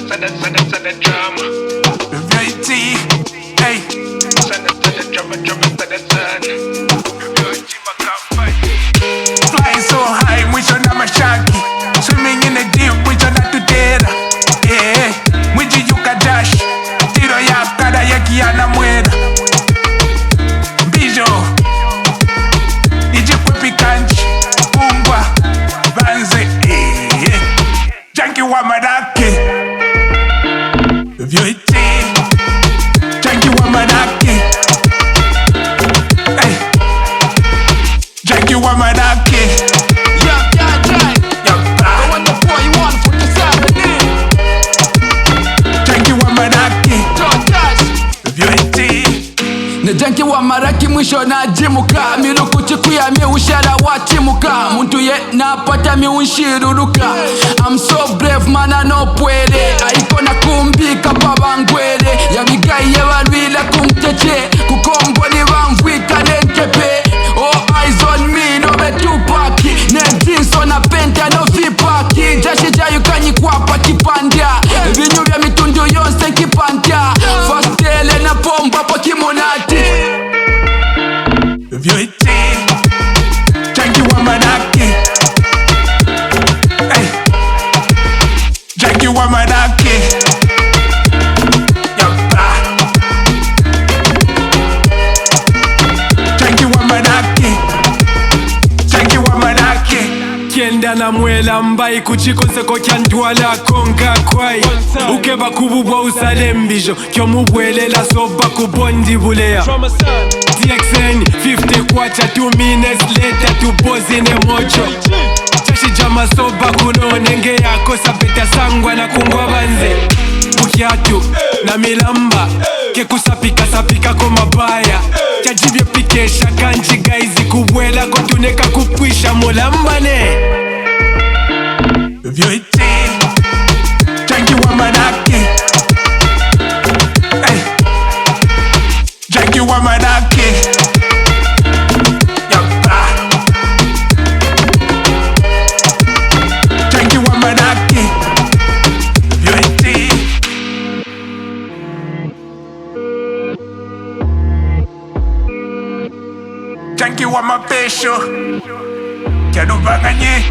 the drama. Variety, hey. Send it to the drama to the sun. Flying so high, mwisho na mashaki. Swimming in the deep, mwisho na tutera. Yeah, mwijiyuka dash. Tiro ya kada ya kiana mwera. Bijo Ijikwepi kanchi Umbwa Banze Junkie wa madake Vyoiti Junkie wa madake Hey Junkie wa madake Junkie wa madake Vyoiti Ne junkie wa maraki mwisho na jimuka. Miruku chikuya mi ushara wa chimuka. Muntu ye napata mi unshiruruka. I'm so brave mana no puede. Aiko na kumbika pa bangwele. Ya bigai ye walwila kumteche. Kukombo ni bangwika nenkepe. All eyes on me no be tupaki. Ne jeans on a penta no vipaki. Jashi jayu kanyi kwapa kipandia. Vinyu vya mitundu yonse kipandia. First tele na pomba pa kimonati. Vyoiti Junkie wa madake Hey Junkie wa madake Yapa Junkie wa madake Junkie wa madake Kienda na mwela mbai kuchikonseko kyantwala konka kwai. Ukeba kububwa usale mbijo kyo mubwelela soba kubondi bulea. TXN 50 kwacha 2 minutes later tupozi ne mocho. Chashi jama soba kuno nenge yako sapeta sangwa na kungwa banze. Bukiatu na milamba ke kusapika sapika ko mabaya. Chajibye pikesha kanji gaizi kubwela kotuneka kupwisha mulamba ne. Vyoiti Junkie wa madake Hey Junkie wa madake Yapa Junkie wa madake Vyoiti Junkie wa mapesho Kiadubanganye